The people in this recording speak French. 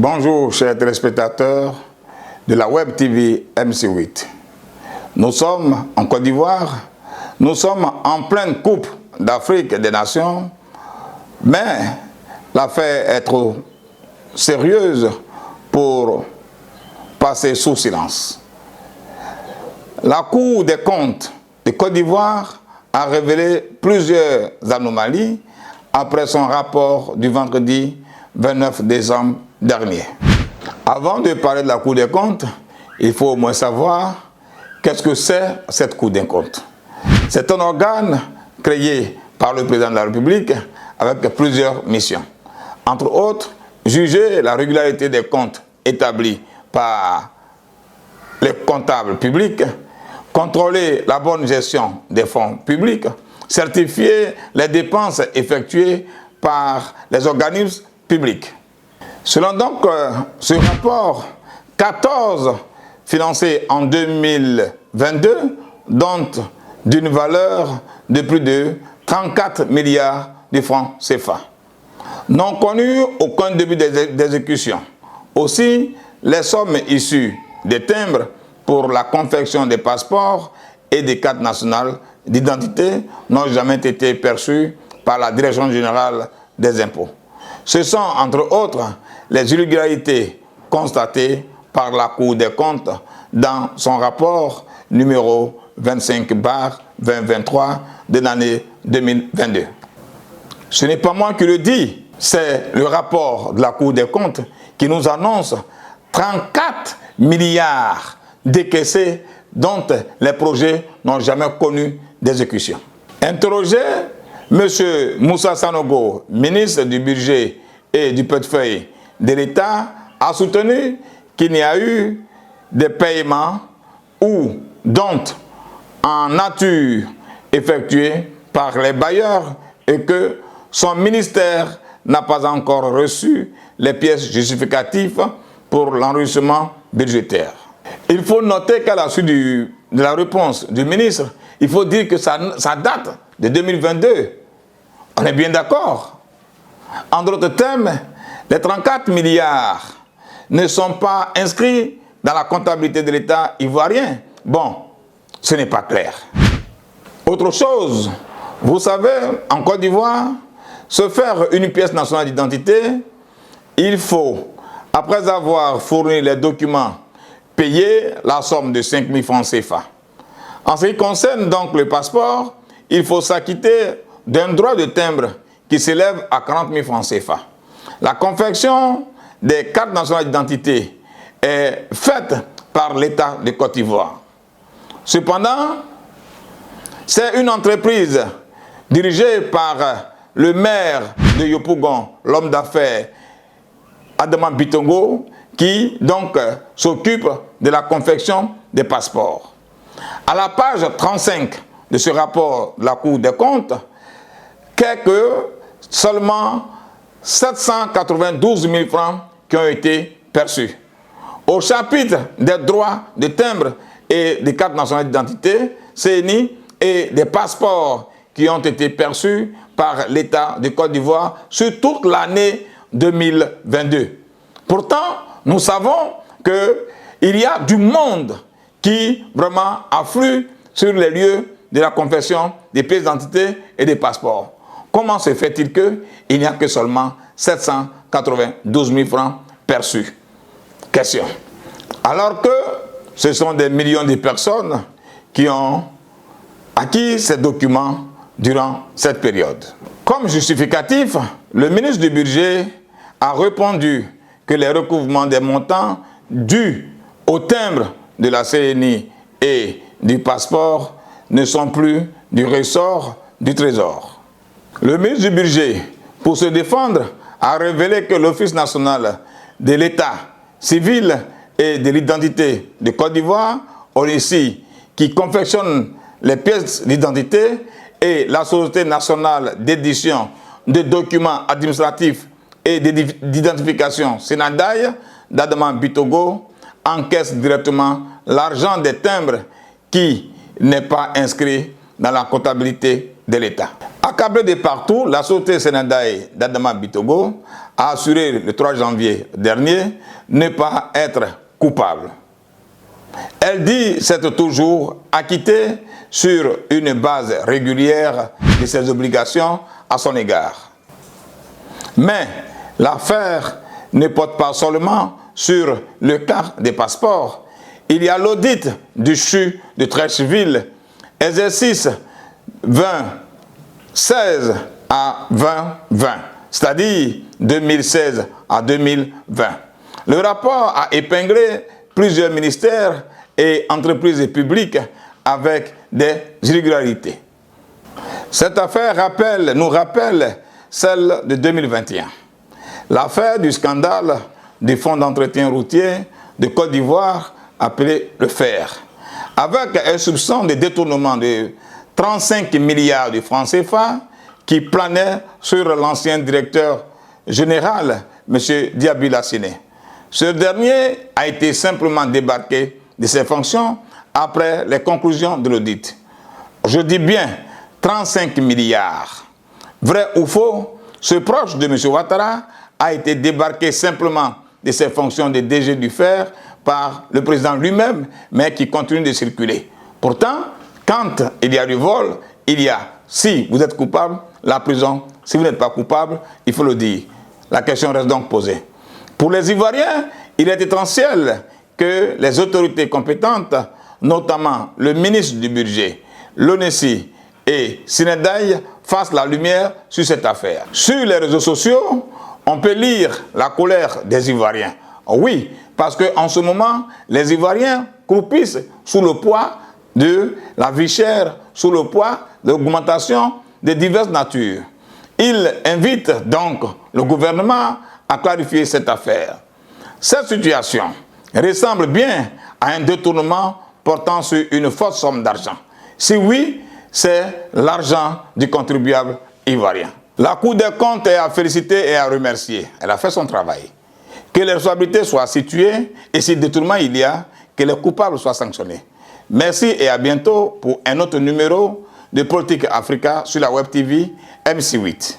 Bonjour chers téléspectateurs de la Web TV MC8. Nous sommes en Côte d'Ivoire, nous sommes en pleine Coupe d'Afrique des Nations, mais l'affaire est trop sérieuse pour passer sous silence. La Cour des comptes de Côte d'Ivoire a révélé plusieurs anomalies après son rapport du vendredi 29 décembre dernier. Avant de parler de la Cour des comptes, il faut au moins savoir qu'est-ce que c'est cette Cour des comptes. C'est un organe créé par le président de la République avec plusieurs missions. Entre autres, juger la régularité des comptes établis par les comptables publics, contrôler la bonne gestion des fonds publics, certifier les dépenses effectuées par les organismes publics. Selon donc ce rapport, 14 financés en 2022, dont d'une valeur de plus de 34 milliards de francs CFA. N'ont connu aucun début d'exécution. Aussi, les sommes issues des timbres pour la confection des passeports et des cartes nationales d'identité n'ont jamais été perçues par la Direction générale des impôts. Ce sont, entre autres, les irrégularités constatées par la Cour des comptes dans son rapport numéro 25/2023 de l'année 2022. Ce n'est pas moi qui le dis, c'est le rapport de la Cour des comptes qui nous annonce 34 milliards décaissés dont les projets n'ont jamais connu d'exécution. Interrogé, M. Moussa Sanogo, ministre du Budget et du Portefeuille de l'État, a soutenu qu'il n'y a eu de paiements ou dont en nature effectués par les bailleurs et que son ministère n'a pas encore reçu les pièces justificatives pour l'enrichissement budgétaire. Il faut noter qu'à la suite de la réponse du ministre, il faut dire que ça date de 2022. On est bien d'accord. En d'autres termes, les 34 milliards ne sont pas inscrits dans la comptabilité de l'État ivoirien. Bon, ce n'est pas clair. Autre chose, vous savez, en Côte d'Ivoire, se faire une pièce nationale d'identité, il faut, après avoir fourni les documents, payer la somme de 5 000 francs CFA. En ce qui concerne donc le passeport, il faut s'acquitter d'un droit de timbre qui s'élève à 40 000 francs CFA. La confection des cartes nationales d'identité est faite par l'État de Côte d'Ivoire. Cependant, c'est une entreprise dirigée par le maire de Yopougon, l'homme d'affaires Adama Bitongo, qui donc s'occupe de la confection des passeports. À la page 35 de ce rapport de la Cour des comptes, seulement 792 000 francs qui ont été perçus. Au chapitre des droits de timbre et des cartes nationales d'identité, CNI, et des passeports qui ont été perçus par l'État de Côte d'Ivoire sur toute l'année 2022. Pourtant, nous savons qu'il y a du monde qui vraiment afflue sur les lieux de la confection des pièces d'identité et des passeports. Comment se fait-il qu'il n'y a que seulement 792 000 francs perçus? Question. Alors que ce sont des millions de personnes qui ont acquis ces documents durant cette période. Comme justificatif, le ministre du Budget a répondu que les recouvrements des montants dus au timbre de la CNI et du passeport ne sont plus du ressort du Trésor. Le ministre du Budget, pour se défendre, a révélé que l'Office national de l'État civil et de l'identité de Côte d'Ivoire, ONICI, qui confectionne les pièces d'identité, et la Société nationale d'édition de documents administratifs et d'identification Sénadaï d'Adama Bitongo encaisse directement l'argent des timbres qui n'est pas inscrit dans la comptabilité de l'État. Accablée de partout, la Société Sénadaï d'Adama Bitongo a assuré le 3 janvier dernier ne pas être coupable. Elle dit s'être toujours acquittée sur une base régulière de ses obligations à son égard. Mais l'affaire ne porte pas seulement sur le cas des passeports. Il y a l'audit du CHU de Treichville, exercice 2016 à 2020, c'est-à-dire 2016 à 2020. Le rapport a épinglé plusieurs ministères et entreprises publiques avec des irrégularités. Cette affaire nous rappelle celle de 2021. L'affaire du scandale du fonds d'entretien routier de Côte d'Ivoire appelé le FER, avec un soupçon de détournement de 35 milliards de francs CFA qui planait sur l'ancien directeur général, M. Diaby Lassiné. Ce dernier a été simplement débarqué de ses fonctions après les conclusions de l'audit. Je dis bien 35 milliards. Vrai ou faux, ce proche de M. Ouattara a été débarqué simplement de ses fonctions de DG du FER par le président lui-même, mais qui continue de circuler. Pourtant, quand il y a du vol, il y a, si vous êtes coupable, la prison. Si vous n'êtes pas coupable, il faut le dire. La question reste donc posée. Pour les Ivoiriens, il est essentiel que les autorités compétentes, notamment le ministre du Budget, l'ONESI et Sinedaï, fassent la lumière sur cette affaire. Sur les réseaux sociaux, on peut lire la colère des Ivoiriens. Oui, parce qu'en ce moment, les Ivoiriens croupissent sous le poids de la vie chère, sous le poids de l'augmentation de diverses natures. Ils invitent donc le gouvernement à clarifier cette affaire. Cette situation ressemble bien à un détournement portant sur une forte somme d'argent. Si oui, c'est l'argent du contribuable ivoirien. La Cour des comptes est à féliciter et à remercier. Elle a fait son travail. Que les responsabilités soient situées et si détournement il y a, que les coupables soient sanctionnés. Merci et à bientôt pour un autre numéro de Politique Africa sur la Web TV MC8.